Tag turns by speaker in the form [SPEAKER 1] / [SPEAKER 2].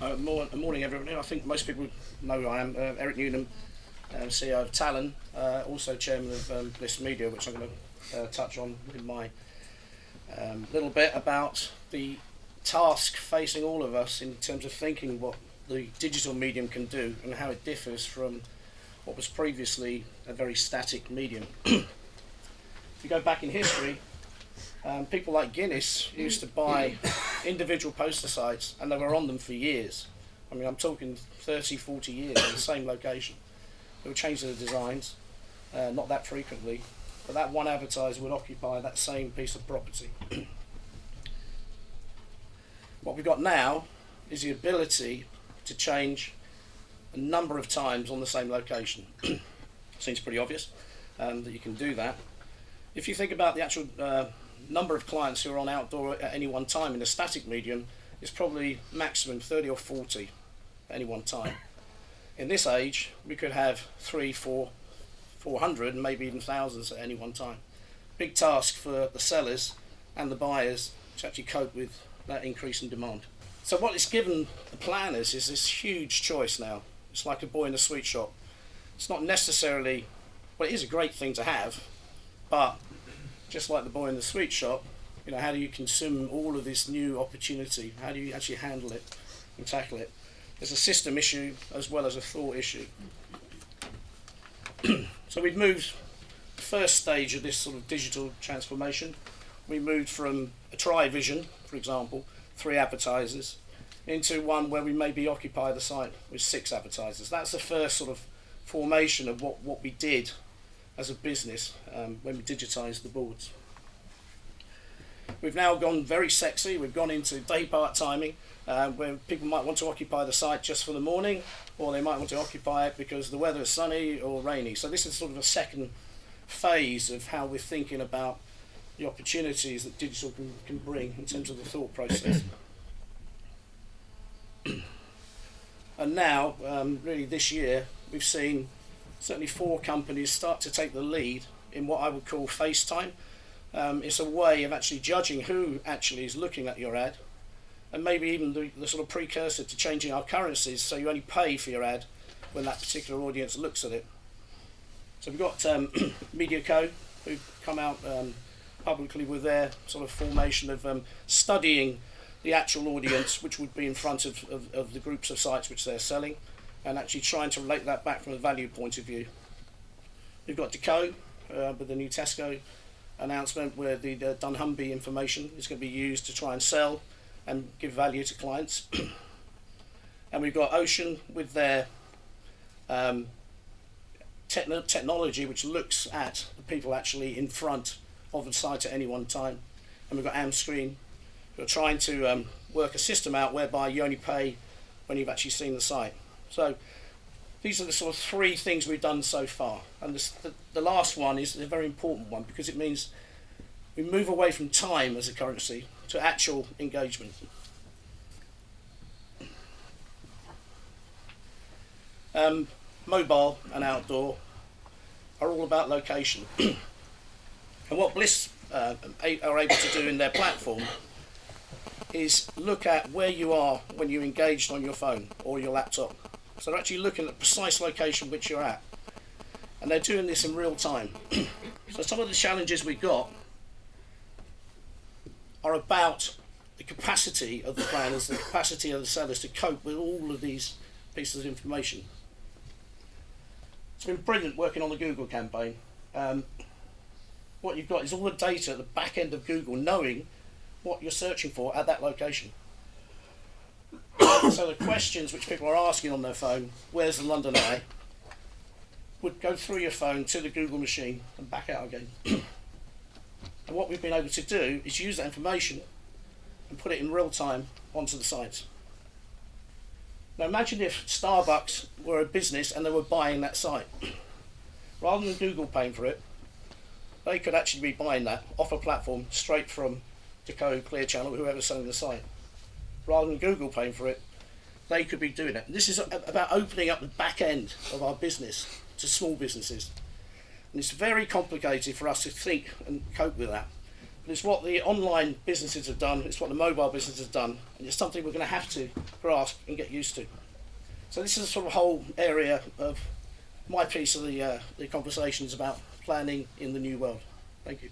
[SPEAKER 1] Morning, everybody. I think most people know who I am. Eric Newnham, CEO of Talon, also chairman of Bliss Media, which I'm going to touch on in my little bit about the task facing all of us in terms of thinking what the digital medium can do and how it differs from what was previously a very static medium. If you go back in history, people like Guinness used to buy individual poster sites and they were on them for years. I mean, I'm talking 30, 40 years in the same location. They would change their designs, not that frequently, but that one advertiser would occupy that same piece of property. What we've got now is the ability to change a number of times on the same location. Seems pretty obvious that you can do that. If you think about the actual number of clients who are on outdoor at any one time in a static medium, it's probably maximum 30 or 40 at any one time. In this age, we could have 400 and maybe even thousands at any one time. Big task for the sellers and the buyers to actually cope with that increase in demand. So what it's given the planners is this huge choice now. It's like a boy in a sweet shop. It's not necessarily, well, it is a great thing to have, but just like the boy in the sweet shop, you know, how do you consume all of this new opportunity? How do you actually handle it and tackle it? There's a system issue as well as a thought issue. So we've moved the first stage of this sort of digital transformation. We moved from a tri-vision, for example, 3 advertisers, into one where we maybe occupy the site with 6 advertisers. That's the first sort of formation of what we did as a business when we digitised the boards. We've now gone very sexy. We've gone into day part timing where people might want to occupy the site just for the morning, or they might want to occupy it because the weather is sunny or rainy. So this is sort of a second phase of how we're thinking about the opportunities that digital can bring in terms of the thought process. And now, really this year, we've seen certainly 4 companies start to take the lead in what I would call FaceTime. It's a way of actually judging who actually is looking at your ad, and maybe even the sort of precursor to changing our currencies so you only pay for your ad when that particular audience looks at it. So we've got MediaCo, who've come out publicly with their sort of formation of studying the actual audience, which would be in front of the groups of sites which they're selling, and actually trying to relate that back from a value point of view. We've got Deco with the new Tesco announcement where the Dunnhumby information is going to be used to try and sell and give value to clients. And we've got Ocean with their technology which looks at the people actually in front of the site at any one time. And we've got Amscreen who are trying to work a system out whereby you only pay when you've actually seen the site. So these are the sort of 3 things we've done so far, and the last one is a very important one because it means we move away from time as a currency to actual engagement. Mobile and outdoor are all about location. And what Bliss are able to do in their platform is look at where you are when you're engaged on your phone or your laptop. So they're actually looking at the precise location which you're at. And they're doing this in real time. So some of the challenges we've got are about the capacity of the planners, the capacity of the sellers to cope with all of these pieces of information. It's been brilliant working on the Google campaign. What you've got is all the data at the back end of Google knowing what you're searching for at that location. So the questions which people are asking on their phone, where's the London Eye, would go through your phone to the Google machine and back out again. And what we've been able to do is use that information and put it in real time onto the site. Now imagine if Starbucks were a business and they were buying that site. Rather than Google paying for it, they could actually be buying that off a platform straight from Deco, Clear Channel, whoever's selling the site. Rather than Google paying for it, they could be doing it. And this is about opening up the back end of our business to small businesses. And it's very complicated for us to think and cope with that. It's what the online businesses have done, it's what the mobile business has done, and it's something we're going to have to grasp and get used to. So this is a sort of whole area of my piece of the conversation is about planning in the new world. Thank you.